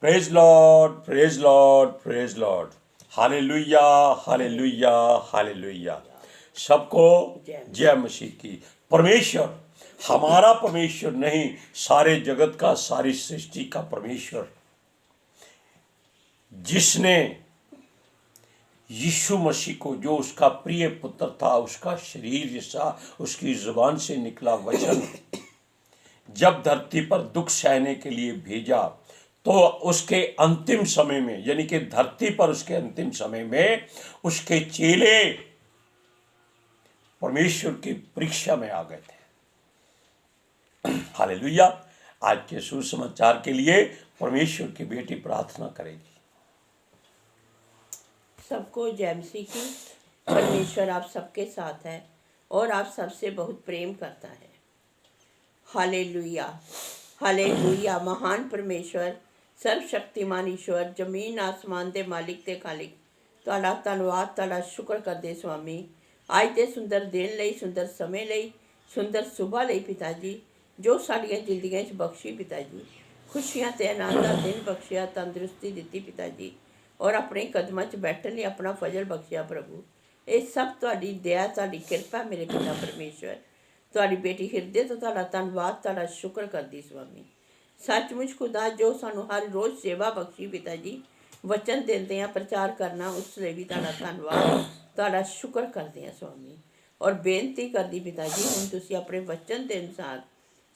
Praise Lord, praise Lord, praise Lord. Hallelujah, hallelujah, hallelujah. सबको जय मसीह की। परमेश्वर हमारा परमेश्वर नहीं, सारे जगत का, सारी सृष्टि का परमेश्वर, जिसने यीशु मसीह को, जो उसका प्रिय पुत्र था, उसका शरीर जैसा, उसकी जुबान से निकला वचन जब धरती पर दुख सहने के लिए भेजा, तो उसके अंतिम समय में, यानी कि धरती पर उसके अंतिम समय में उसके चेले परमेश्वर की परीक्षा में आ गए थे। हालेलुया। आज के सुसमाचार के लिए परमेश्वर की बेटी प्रार्थना करेगी। सबको जय मसीह की। परमेश्वर आप सबके साथ है और आप सबसे बहुत प्रेम करता है। Hallelujah, hallelujah. महान परमेश्वर, सर्वशक्तिमान ईश्वर, जमीन आसमान दे मालिक ते खालिक, तुहाडा धन्नवाद, तुहाडा शुक्र करदे स्वामी, आज दे सुंदर दिन लई, सुंदर समय लई, सुंदर सुबह लई पिता जी, जो साडियां जिंदगियां च बख्शी पिता जी, खुशियां ते आनंद दा दिन बख्शिया, तंदुरुस्ती दित्ती पिता जी, और अपने कदमां च बैठण लई अपना फजल बख्शिया प्रभु। ਇਹ ਸਭ ਤੁਹਾਡੀ ਦਇਆ, ਤੁਹਾਡੀ ਕਿਰਪਾ ਮੇਰੇ ਪਿਤਾ ਪਰਮੇਸ਼ਵਰ। ਤੁਹਾਡੀ ਬੇਟੀ ਹਿਰਦੇ ਤੋਂ ਤੁਹਾਡਾ ਧੰਨਵਾਦ, ਤੁਹਾਡਾ ਸ਼ੁਕਰ ਕਰਦੀ ਸਵਾਮੀ। ਸੱਚਮੁੱਚ ਖੁਦਾ ਜੋ ਸਾਨੂੰ ਹਰ ਰੋਜ਼ ਸੇਵਾ ਬਖਸ਼ੀ ਪਿਤਾ ਜੀ, ਵਚਨ ਦਿੰਦੇ ਆ ਪ੍ਰਚਾਰ ਕਰਨਾ, ਉਸ ਲਈ ਵੀ ਤੁਹਾਡਾ ਧੰਨਵਾਦ, ਤੁਹਾਡਾ ਸ਼ੁਕਰ ਕਰਦੇ ਆ ਸਵਾਮੀ। ਔਰ ਬੇਨਤੀ ਕਰਦੀ ਪਿਤਾ ਜੀ, ਹੁਣ ਤੁਸੀਂ ਆਪਣੇ ਵਚਨ ਦੇ ਅਨੁਸਾਰ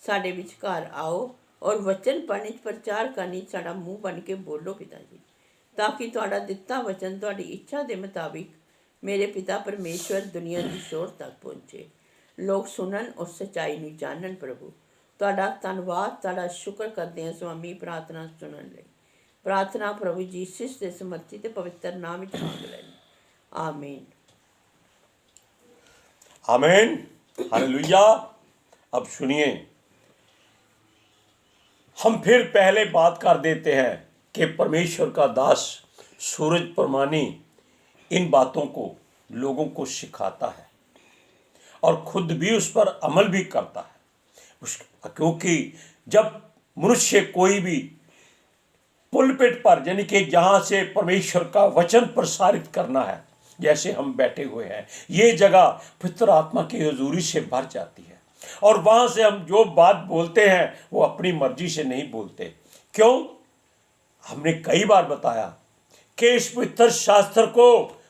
ਸਾਡੇ ਵਿਚਕਾਰ ਆਓ ਔਰ ਵਚਨ ਪੜ੍ਹਨ 'ਚ, ਪ੍ਰਚਾਰ ਕਰਨੀ 'ਚ ਸਾਡਾ ਮੂੰਹ ਬਣ ਕੇ ਬੋਲੋ ਪਿਤਾ ਜੀ, ਤਾਂ ਕਿ ਤੁਹਾਡਾ ਦਿੱਤਾ ਵਚਨ ਤੁਹਾਡੀ ਇੱਛਾ ਦੇ ਮੁਤਾबिक मेरे पिता परमेश्वर दुनिया की शोर तक पहुँचे, लोग सुनन और सच्चाई ਨੂੰ ਜਾਣਨ। प्रभु ਤੁਹਾਡਾ ਧੰਨਵਾਦ, ਤੁਹਾਡਾ ਸ਼ੁਕਰ ਕਰਦੇ ਹਾਂ स्वामी। प्रार्थना सुनन ਲਈ प्रार्थना प्रभु जीसस ਦੇ ਸਮਰਥੀ ਤੇ ਪਵਿੱਤਰ ਨਾਮ ਵਿੱਚ ਮੰਗ ਲੈਂਦੇ, आमीन, आमीन, हालेलुया। अब सुनिए, हम फिर पहले बात कर देते हैं कि परमेश्वर का दास सूरज परमानी इन बातों को लोगों को सिखाता है और खुद भी उस पर अमल भी करता है। क्योंकि जब मनुष्य कोई भी पुलपिट पर, यानी कि जहाँ से परमेश्वर का वचन प्रसारित करना है, जैसे हम बैठे हुए हैं, ये जगह पवित्र आत्मा की हुजूरी से भर जाती है और वहाँ से हम जो बात बोलते हैं वो अपनी मर्जी से नहीं बोलते। क्यों? हमने कई बार बताया कि इस पवित्र शास्त्र को,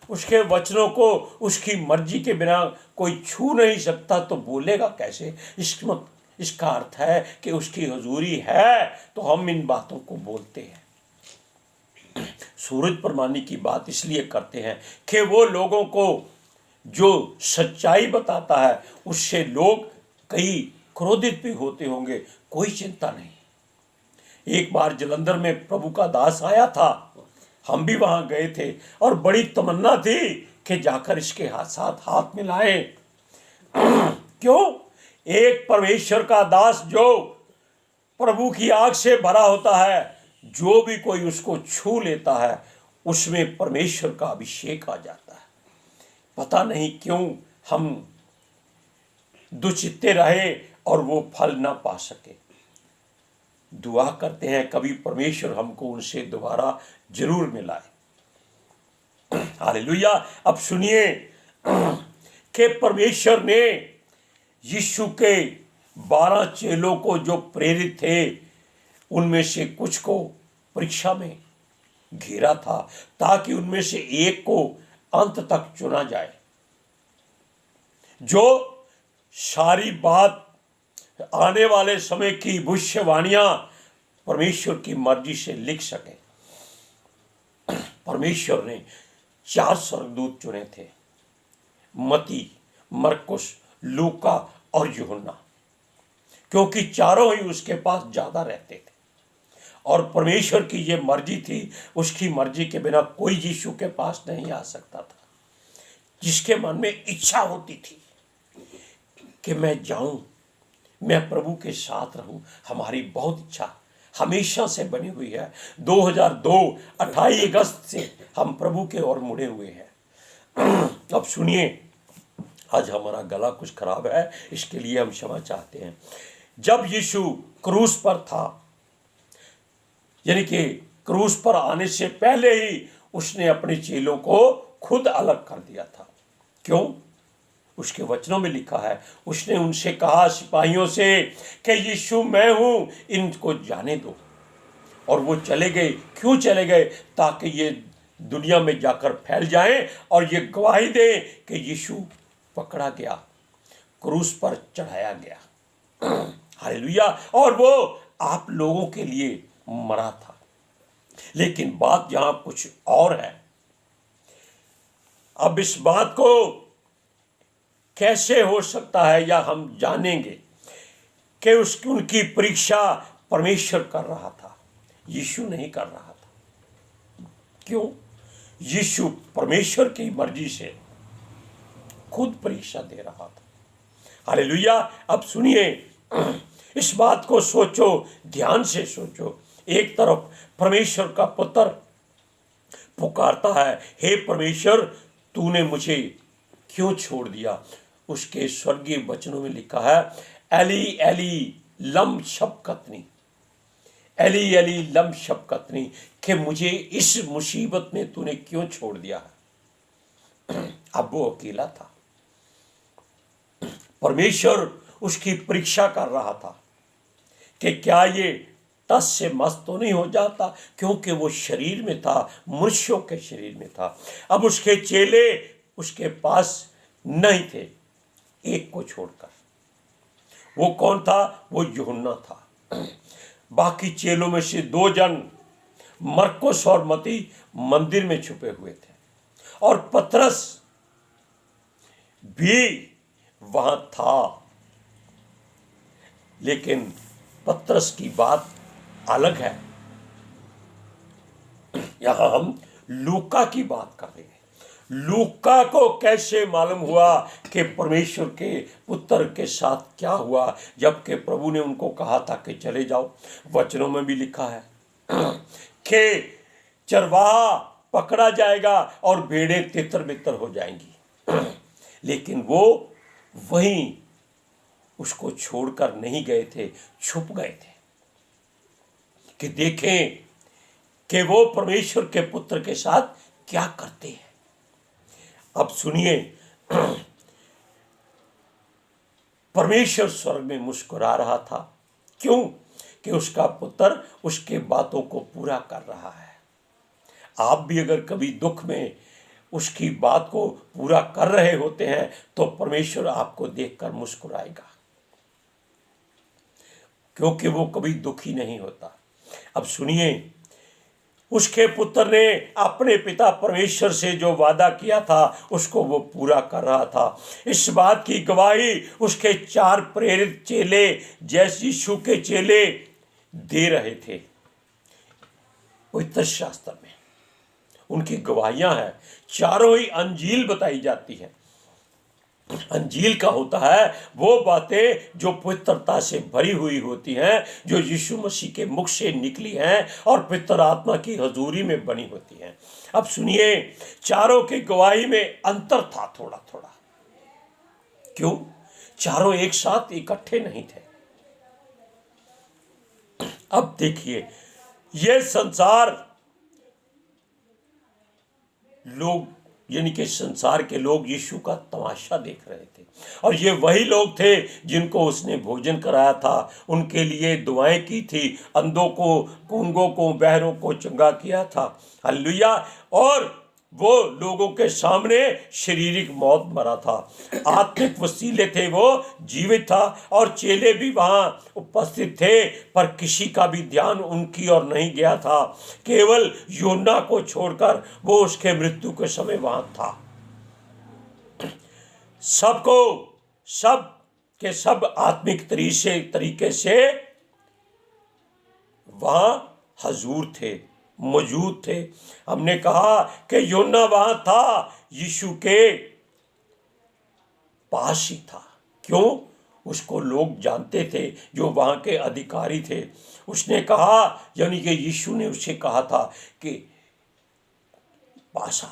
उसके वचनों को उसकी मर्जी के बिना कोई छू नहीं सकता, तो बोलेगा कैसे? इसका अर्थ है कि उसकी हुजूरी है तो हम इन बातों को बोलते हैं। सूरज परमानी की बात इसलिए करते हैं कि वो लोगों को जो सच्चाई बताता है उससे लोग कई क्रोधित भी होते होंगे, कोई चिंता नहीं। एक बार जलंधर में प्रभु का दास आया था, हम भी वहां गए थे और बड़ी तमन्ना थी कि जाकर इसके साथ हाथ मिलाएं। क्यों? एक परमेश्वर का दास जो प्रभु की आग से भरा होता है, जो भी कोई उसको छू लेता है उसमें परमेश्वर का अभिषेक आ जाता है। पता नहीं क्यों हम दुचित्ते रहे और वो फल ना पा सके। दुआ करते हैं कभी परमेश्वर हमको उनसे दोबारा जरूर मिलाए। हालेलुया। अब सुनिए कि परमेश्वर ने यीशु के 12 चेलों को जो प्रेरित थे, उनमें से कुछ को परीक्षा में घेरा था ताकि उनमें से एक को अंत तक चुना जाए, जो सारी बात, आने वाले समय की भविष्यवाणियां परमेश्वर की मर्जी से लिख सके। परमेश्वर ने 4 स्वर्गदूत चुने थे, मती, मरकुस, लूका और यूहन्ना, क्योंकि चारों ही उसके पास ज्यादा रहते थे और परमेश्वर की ये मर्जी थी। उसकी मर्जी के बिना कोई यीशु के पास नहीं आ सकता था। जिसके मन में इच्छा होती थी कि मैं जाऊं, मैं प्रभु के साथ रहूं, हमारी बहुत इच्छा हमेशा से बनी हुई है। 2002 28 अगस्त से हम प्रभु के ओर मुड़े हुए हैं। अब सुनिए, आज हमारा गला कुछ खराब है, इसके लिए हम क्षमा चाहते हैं। जब यीशु क्रूस पर था, यानी कि क्रूस पर आने से पहले ही उसने अपने चेलों को खुद अलग कर दिया था। क्यों? उसके वचनों में लिखा है, उसने उनसे कहा सिपाहियों से कि यीशु मैं हूं, इनको जाने दो। और वो चले गए। क्यों चले गए? ताकि ये दुनिया में जाकर फैल जाएं और ये गवाही दें कि यीशु पकड़ा गया, क्रूस पर चढ़ाया गया। हालेलुया। और वो आप लोगों के लिए मरा था। लेकिन बात यहां कुछ और है। अब इस बात को कैसे हो सकता है, या हम जानेंगे कि उनकी परीक्षा परमेश्वर कर रहा था, यीशु नहीं कर रहा था। क्यों? यीशु परमेश्वर की मर्जी से खुद परीक्षा दे रहा था। हालेलुया। अब सुनिए, इस बात को सोचो, ध्यान से सोचो। एक तरफ परमेश्वर का पुत्र पुकारता है, हे परमेश्वर तूने मुझे क्यों छोड़ दिया? उसके स्वर्गीय वचनों में लिखा है, एली एली लम शबक्तनी, एली एली लम शबक्तनी, कि मुझे इस मुसीबत में तूने क्यों छोड़ दिया है? अब वो अकेला था। परमेश्वर उसकी परीक्षा कर रहा था कि क्या ये टस से मस्त तो नहीं हो जाता, क्योंकि वो शरीर में था, मनुष्यों के शरीर में था। अब उसके चेले उसके पास नहीं थे, एक को छोड़कर। वो कौन था? वो यूहन्ना था। बाकी चेलों में से 2 जन, मरकुस और मती, मंदिर में छुपे हुए थे, और पतरस भी वहां था। लेकिन पतरस की बात अलग है। यहां हम लूका की बात कर रहे हैं। लूका को कैसे मालूम हुआ कि परमेश्वर के पुत्र के साथ क्या हुआ, जबकि प्रभु ने उनको कहा था कि चले जाओ? वचनों में भी लिखा है कि चरवाहा पकड़ा जाएगा और भेड़ें तितर बितर हो जाएंगी। लेकिन वो वहीं उसको छोड़कर नहीं गए थे, छुप गए थे कि देखें कि वो परमेश्वर के पुत्र के साथ क्या करते हैं। अब सुनिए, परमेश्वर स्वर्ग में मुस्कुरा रहा था। क्यों? कि उसका पुत्र उसके बातों को पूरा कर रहा है। आप भी अगर कभी दुख में उसकी बात को पूरा कर रहे होते हैं तो परमेश्वर आपको देखकर मुस्कुराएगा, क्योंकि वो कभी दुखी नहीं होता। अब सुनिए, उसके पुत्र ने अपने पिता परमेश्वर से जो वादा किया था उसको वो पूरा कर रहा था। इस बात की गवाही उसके 4 प्रेरित चेले, जैसे यीशु के चेले, दे रहे थे। पवित्र शास्त्र में उनकी गवाहियां हैं। चारों ही अंजील बताई जाती है। अंजील का होता है वो बातें जो पवित्रता से भरी हुई होती हैं, जो यीशु मसीह के मुख से निकली हैं और पवित्र आत्मा की हजूरी में बनी होती हैं। अब सुनिए, चारों की गवाही में अंतर था थोड़ा थोड़ा। क्यों? चारों एक साथ इकट्ठे नहीं थे। अब देखिए, ये संसार लोग, यानी कि संसार के लोग यीशु का तमाशा देख रहे थे, और ये वही लोग थे जिनको उसने भोजन कराया था, उनके लिए दुआएं की थी, अंधों को, गूंगों को, बहरों को चंगा किया था। हालेलुया। और वो लोगों के सामने शारीरिक मौत मरा था, आत्मिक वसीले थे, वो जीवित था, और चेले भी वहां उपस्थित थे, पर किसी का भी ध्यान उनकी ओर नहीं गया था। केवल यूहन्ना को छोड़कर वो उसके मृत्यु के समय वहां था। सबको, सब के सब आत्मिक तरीके से वहां हजूर थे, मौजूद थे। हमने कहा कि यूहन्ना वहां था, यीशु के पास ही था। क्यों? उसको लोग जानते थे, जो वहां के अधिकारी थे। उसने कहा, यानी कि यीशु ने उससे कहा था कि पास आ,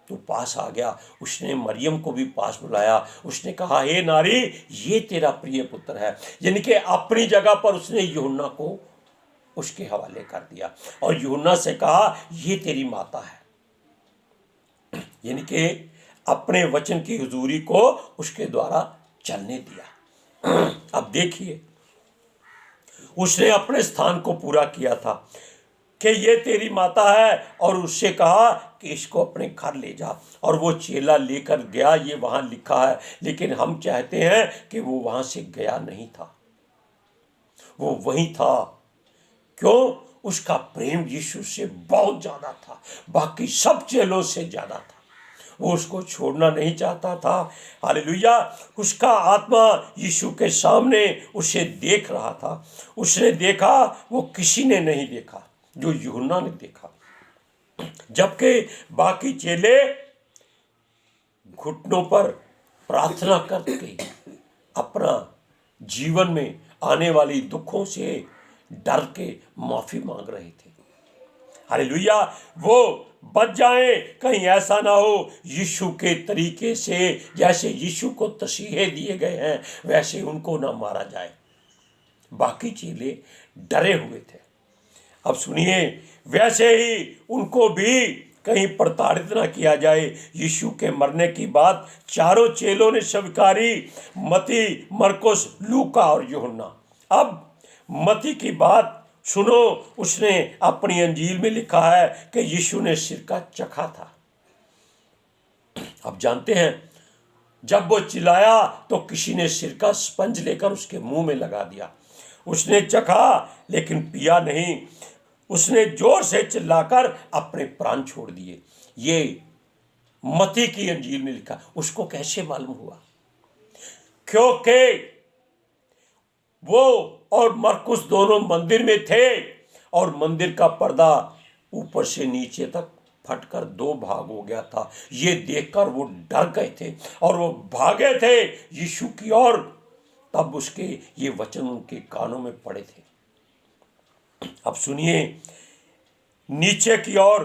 तो पास आ गया। उसने मरियम को भी पास बुलाया। उसने कहा, हे नारी, ये तेरा प्रिय पुत्र है। यानी कि अपनी जगह पर उसने यूहन्ना को उसके हवाले कर दिया और यूहन्ना से कहा ये तेरी माता है, यानी कि अपने वचन की हुजूरी को उसके द्वारा चलने दिया। अब देखिए, उसने अपने स्थान को पूरा किया था कि ये तेरी माता है, और उससे कहा कि इसको अपने घर ले जा, और वो चेला लेकर गया। ये वहाँ लिखा है, लेकिन हम चाहते हैं कि वो वहाँ से गया नहीं था, वो वहीं था। क्यों? उसका प्रेम यीशु से बहुत ज़्यादा था, बाकी सब चेलों से ज़्यादा था। वो उसको छोड़ना नहीं चाहता था। हालेलुया। उसका आत्मा यीशु के सामने उसे देख रहा था। उसने देखा वो किसी ने नहीं देखा जो यूहन्ना ने देखा, जबकि बाकी चेले घुटनों पर प्रार्थना करके अपना जीवन में आने वाली दुखों से डर के माफी मांग रहे थे। हालेलुया। वो बच जाए, कहीं ऐसा ना हो यीशु के तरीके से, जैसे यीशु को तसीहे दिए गए हैं वैसे उनको ना मारा जाए। बाकी चेले डरे हुए थे। अब सुनिए, वैसे ही उनको भी कहीं प्रताड़ित ना किया जाए। यीशु के मरने की बात चारों चेलों ने स्वीकारी, मती, मरकुस, लूका और यूहन्ना। अब मती की बात सुनो, उसने अपनी अंजील में लिखा है कि यीशु ने सिरका चखा था। अब जानते हैं, जब वो चिल्लाया तो किसी ने सिरका स्पंज लेकर उसके मुंह में लगा दिया। उसने चखा लेकिन पिया नहीं। उसने जोर से चिल्लाकर अपने प्राण छोड़ दिए। ये मती की अंजील में लिखा। उसको कैसे मालूम हुआ? क्योंकि वो और मरकुस दोनों मंदिर में थे और मंदिर का पर्दा ऊपर से नीचे तक फटकर दो भाग हो गया था। ये देखकर वो डर गए थे और वो भागे थे यीशु की ओर। तब उसके ये वचन उनके कानों में पड़े थे। अब सुनिए, नीचे की ओर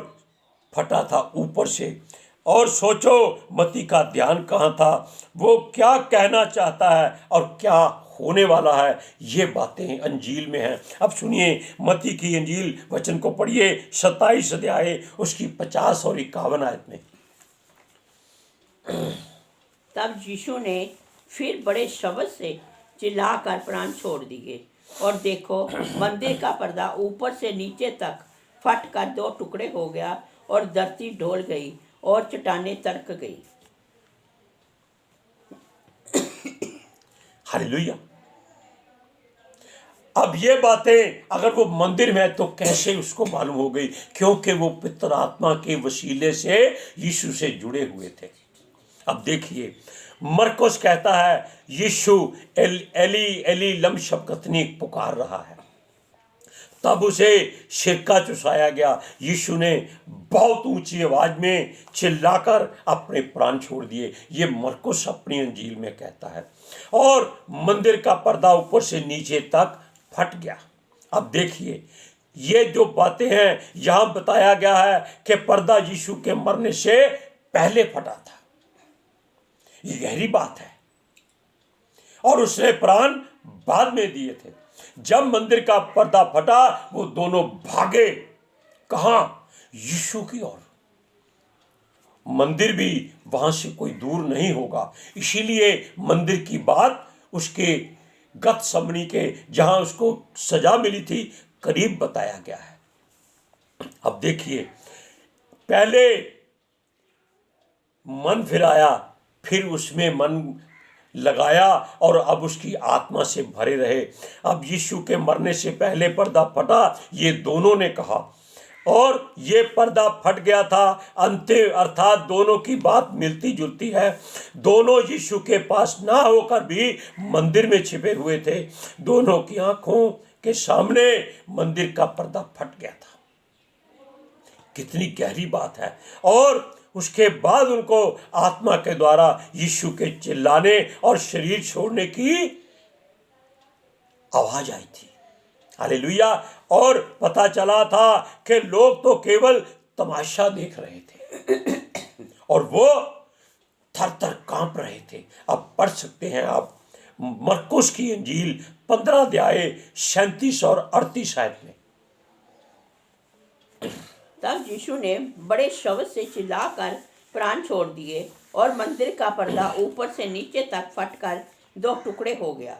फटा था ऊपर से। और सोचो मती का ध्यान कहाँ था, वो क्या कहना चाहता है और क्या होने वाला है, ये बातें अंजील में हैं। अब सुनिए, मती की अंजील वचन को पढ़िए, 27 अध्याय उसकी 50 और 51 आयत में। तब यीशु ने फिर बड़े शब्द से चिल्लाकर प्राण छोड़ दिए, और देखो मंदिर का पर्दा ऊपर से नीचे तक फट कर दो टुकड़े हो गया, और धरती ढोल गई और चट्टानें तरक गई। हालेलुया। अब ये बातें अगर वो मंदिर में है तो कैसे उसको मालूम हो गई? क्योंकि वो पितर आत्मा के वसीले से यीशु से जुड़े हुए थे। अब देखिए, मरकुस कहता है यीशु एली एली लम शबक्तनी पुकार रहा है। तब उसे सिरका चुसाया गया। यीशु ने बहुत ऊंची आवाज में चिल्लाकर अपने प्राण छोड़ दिए। ये मरकुस अपनी अंजील में कहता है। और मंदिर का पर्दा ऊपर से नीचे तक फट गया। अब देखिए, ये जो बातें हैं यहां बताया गया है कि पर्दा यीशु के मरने से पहले फटा था। ये गहरी बात है। और उसने प्राण बाद में दिए थे। जब मंदिर का पर्दा फटा वो दोनों भागे। कहां? यीशु की ओर। मंदिर भी वहां से कोई दूर नहीं होगा, इसीलिए मंदिर की बात उसके गतसमनी के, जहां उसको सजा मिली थी, करीब बताया गया है। अब देखिए, पहले मन फिराया, फिर उसमें मन लगाया और अब उसकी आत्मा से भरे रहे। अब यीशु के मरने से पहले पर्दा फटा, ये दोनों ने कहा, और ये पर्दा फट गया था। अंतिम अर्थात दोनों की बात मिलती जुलती है। दोनों यीशु के पास ना होकर भी मंदिर में छिपे हुए थे। दोनों की आंखों के सामने मंदिर का पर्दा फट गया था। कितनी गहरी बात है। और उसके बाद उनको आत्मा के द्वारा यीशु के चिल्लाने और शरीर छोड़ने की आवाज आई थी। हालेलुया। और पता चला था कि लोग तो केवल तमाशा देख रहे थे और वो थर थर कांप रहे थे। अब पढ़ सकते हैं आप मरकुस की अंजील 15 अध्याय 37 और 38 आयत में। तब यीशु ने बड़े शब्द से चिल्लाकर प्राण छोड़ दिए और मंदिर का पर्दा ऊपर से नीचे तक फटकर 2 टुकड़े हो गया।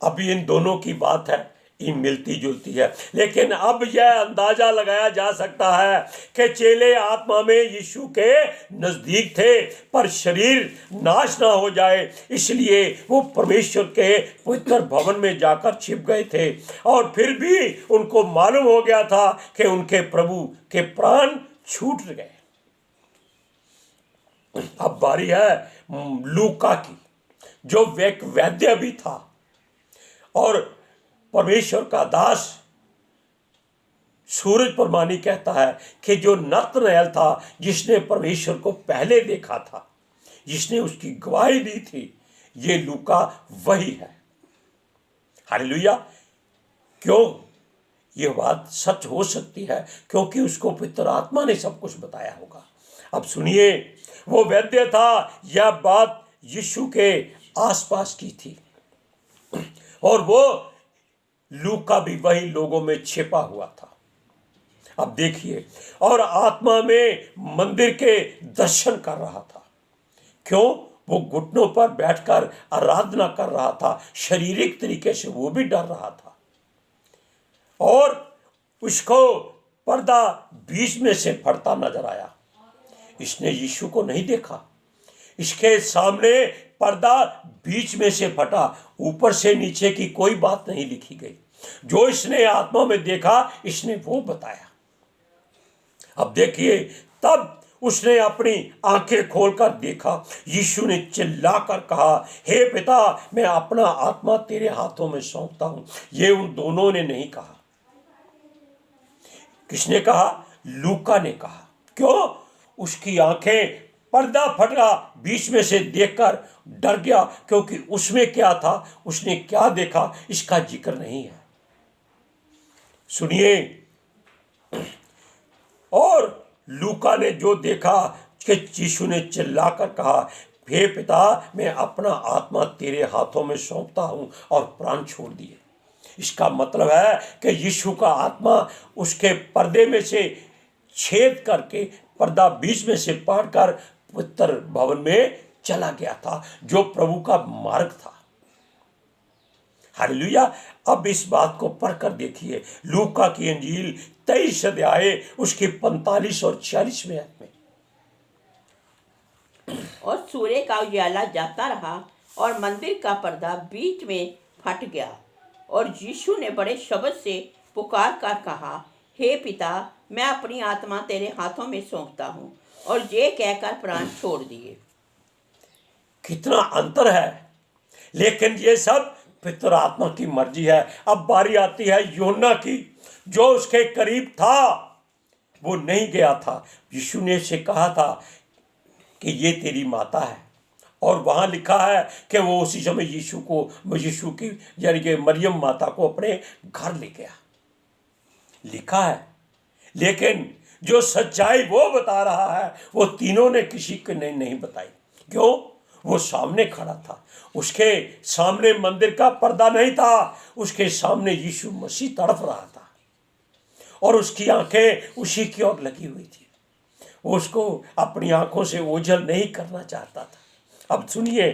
अभी इन दोनों की बात है, ये मिलती जुलती है, लेकिन अब यह अंदाजा लगाया जा सकता है कि चेले आत्मा में यीशु के नजदीक थे, पर शरीर नाश ना हो जाए इसलिए वो परमेश्वर के पवित्र भवन में जाकर छिप गए थे। और फिर भी उनको मालूम हो गया था कि उनके प्रभु के प्राण छूट गए। अब बारी है लूका की, जो एक वैद्य भी था और परमेश्वर का दास। सूरज प्रमाणी कहता है कि जो नतनएल था, जिसने परमेश्वर को पहले देखा था, जिसने उसकी गवाही दी थी, ये लूका वही है। हालेलुया। क्यों यह बात सच हो सकती है? क्योंकि उसको पवित्र आत्मा ने सब कुछ बताया होगा। अब सुनिए, वो वैद्य था, यह बात यीशु के आसपास की थी और वो लूका भी वही लोगों में छिपा हुआ था। अब देखिए, और आत्मा में मंदिर के दर्शन कर रहा था। क्यों? वो घुटनों पर बैठकर आराधना कर रहा था। शारीरिक तरीके से वो भी डर रहा था और उसको पर्दा बीच में से फटता नजर आया। इसने यीशु को नहीं देखा, इसके सामने पर्दा बीच में से फटा, ऊपर से नीचे की कोई बात नहीं लिखी गई। जो इसने आत्मा में देखा, इसने वो बताया। अब देखिए, तब उसने अपनी आंखें खोलकर देखा। यीशु ने चिल्लाकर कहा, हे पिता, मैं अपना आत्मा तेरे हाथों में सौंपता हूं। ये उन दोनों ने नहीं कहा। किसने कहा? लूका ने कहा। क्यों? उसकी आंखें पर्दा फटा बीच में से देखकर डर गया, क्योंकि उसमें क्या था, उसने क्या देखा, इसका जिक्र नहीं है। सुनिए, और लूका ने जो देखा कि यीशु ने चिल्लाकर कहा, हे पिता, मैं अपना आत्मा तेरे हाथों में सौंपता हूं, और प्राण छोड़ दिए। इसका मतलब है कि यीशु का आत्मा उसके पर्दे में से छेद करके पर्दा बीच में से पाड़कर पवित्र भवन में चला गया था, जो प्रभु का मार्ग था। हालेलुया। अब इस बात को पढ़कर देखिए, लूका की इंजील 23 अध्याय उसकी 45 और 46वें आयत में। और सूर्य का उजाला जाता रहा और मंदिर का पर्दा बीच में फट गया, और यीशु ने बड़े शब्द से पुकार कर कहा, हे पिता, मैं अपनी आत्मा तेरे हाथों में सौंपता हूँ, और ये कहकर प्राण छोड़ दिए। कितना अंतर है, लेकिन ये सब पितर आत्मा की मर्जी है। अब बारी आती है योना की, जो उसके करीब था, वो नहीं गया था। यीशु ने उसे कहा था कि ये तेरी माता है, और वहां लिखा है कि वो उसी समय यीशु की यानी कि मरियम माता को अपने घर ले गया, लिखा है। लेकिन जो सच्चाई वो बता रहा है, वो तीनों ने किसी को नहीं बताई। क्यों? वो सामने खड़ा था, उसके सामने मंदिर का पर्दा नहीं था, उसके सामने यीशु मसीह तड़प रहा था और उसकी आंखें उसी की ओर लगी हुई थी। वो उसको अपनी आंखों से ओझल नहीं करना चाहता था। अब सुनिए,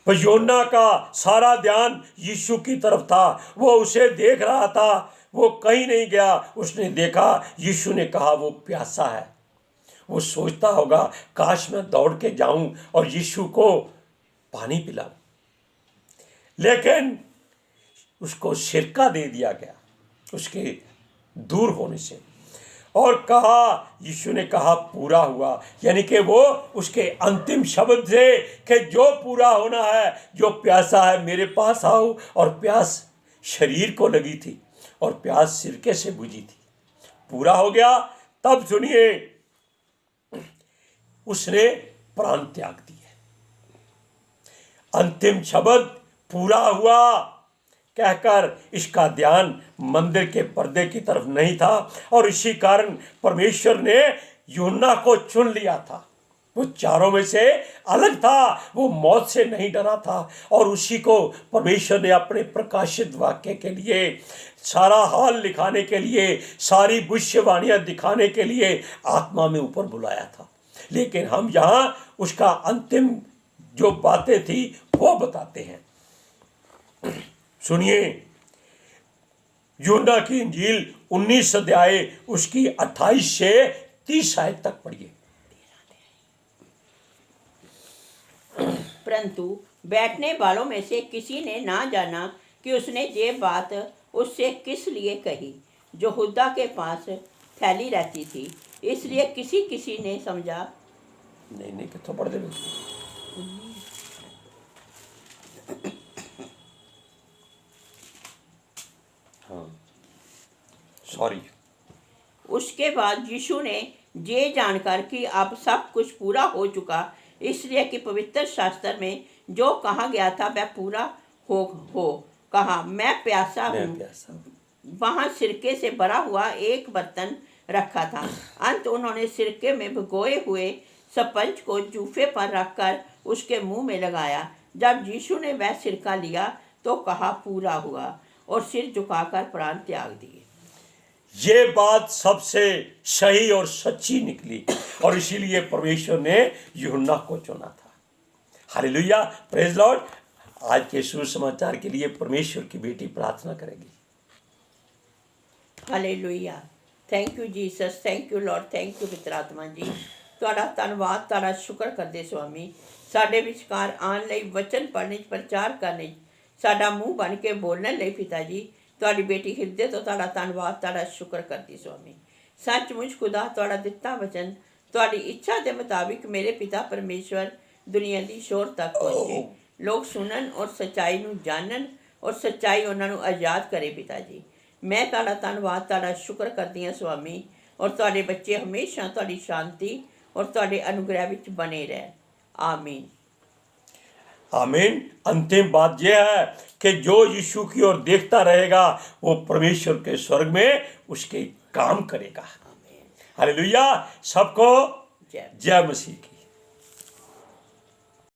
योना का सारा ध्यान यीशु की तरफ था, वो उसे देख रहा था, वो कहीं नहीं गया। उसने देखा, यीशु ने कहा वो प्यासा है। वो सोचता होगा, काश मैं दौड़ के जाऊं और यीशु को पानी पिलाऊं, लेकिन उसको सिरका दे दिया गया उसके दूर होने से, और कहा, यीशु ने कहा पूरा हुआ, यानी कि वो उसके अंतिम शब्द थे कि जो पूरा होना है, जो प्यासा है मेरे पास आओ। और प्यास शरीर को लगी थी और प्यास सिरके से बुझी थी। पूरा हो गया। तब सुनिए, उसने प्राण त्याग दिए। अंतिम शब्द पूरा हुआ कहकर इसका ध्यान मंदिर के पर्दे की तरफ नहीं था, और इसी कारण परमेश्वर ने यूहन्ना को चुन लिया था वो चारों में से अलग था, वो मौत से नहीं डरा था, और उसी को परमेश्वर ने अपने प्रकाशित वाक्य के लिए, सारा हाल लिखाने के लिए, सारी भविष्यवाणियां दिखाने के लिए आत्मा में ऊपर बुलाया था। लेकिन हम यहाँ उसका अंतिम जो बातें थी वो बताते हैं। सुनिए, यूहन्ना की इंजील 19 अध्याय उसकी 28 से 30 आयत तक पढ़िए। परंतु बैठने वालों में से किसी ने ना जाना कि उसने ये बात उससे किस लिए कही, जो यहूदा के पास फैली रहती थी। इसलिए किसी किसी ने समझा। नहीं कितों पढ़ दे। हाँ सॉरी। उसके बाद यीशु ने ये जानकर कि अब सब कुछ पूरा हो चुका, इसलिए कि पवित्र शास्त्र में जो कहा गया था वह पूरा हो कहा, मैं प्यासा हूँ। वहाँ सिरके से भरा हुआ एक बर्तन रखा था। अंत उन्होंने सिरके में भिगोए हुए स्पंज को जूफे पर रखकर उसके मुंह में लगाया। जब यीशु ने वह सिरका लिया तो कहा, पूरा हुआ, और सिर झुकाकर प्राण त्याग दिए। ये बात सबसे सही और सच्ची निकली, और इसीलिए परमेश्वर ने यूहन्ना को चुना था। Hallelujah, praise Lord. आज के सुसमाचार के लिए परमेश्वर की बेटी प्रार्थना करेगी। Hallelujah, thank you Jesus, thank you Lord, thank you पवित्र आत्मा जी। ਤੁਹਾਡਾ ਧੰਨਵਾਦ, ਤੁਹਾਡਾ ਸ਼ੁਕਰ ਕਰਦੇ ਸੁਆਮੀ, ਸਾਡੇ ਵਿਚਕਾਰ ਆਉਣ ਲਈ, ਵਚਨ ਪੜ੍ਹਨ 'ਚ, ਪ੍ਰਚਾਰ ਕਰਨ 'ਚ, ਸਾਡਾ ਮੂੰਹ ਬਣ ਕੇ ਬੋਲਣ ਲਈ ਪਿਤਾ ਜੀ। ਤੁਹਾਡੀ ਬੇਟੀ ਹਿਰਦੇ ਤੋਂ ਤੁਹਾਡਾ ਧੰਨਵਾਦ, ਤੁਹਾਡਾ ਸ਼ੁਕਰ ਕਰਦੀ ਸੁਆਮੀ। ਸੱਚਮੁੱਚ ਖੁਦਾ ਤੁਹਾਡਾ ਦਿੱਤਾ ਵਚਨ ਤੁਹਾਡੀ ਇੱਛਾ ਦੇ ਮੁਤਾबिक ਮੇਰੇ ਪਿਤਾ ਪਰਮੇਸ਼ਵਰ ਦੁਨੀਆ ਦੀ ਸ਼ੋਰ ਤੱਕ ਪਹੁੰਚੇ, ਲੋਕ ਸੁਣਨ ਔਰ ਸੱਚਾਈ ਨੂੰ ਜਾਣਨ, ਔਰ ਸੱਚਾਈ ਉਹਨਾਂ ਨੂੰ ਆਜ਼ਾਦ ਕਰੇ ਪਿਤਾ ਜੀ। ਮੈਂ ਤੁਹਾਡਾ ਧੰਨਵਾਦ, ਤੁਹਾਡਾ ਸ਼ੁਕਰ ਕਰਦੀ ਹਾਂ ਸੁਆਮੀ, ਔਰ ਤੁਹਾਡੇ ਬੱਚੇ ਹਮੇਸ਼ਾ ਤੁਹਾਡੀ ਸ਼ਾਂਤੀ और ਤੁਹਾਡੇ अनुग्रह ਵਿੱਚ बने रहन। आमीन आमीन। अंतिम बात यह है कि जो यीशु की ओर देखता रहेगा वो परमेश्वर के स्वर्ग में उसके काम करेगा। हालेलुया। सबको जय मसीह की।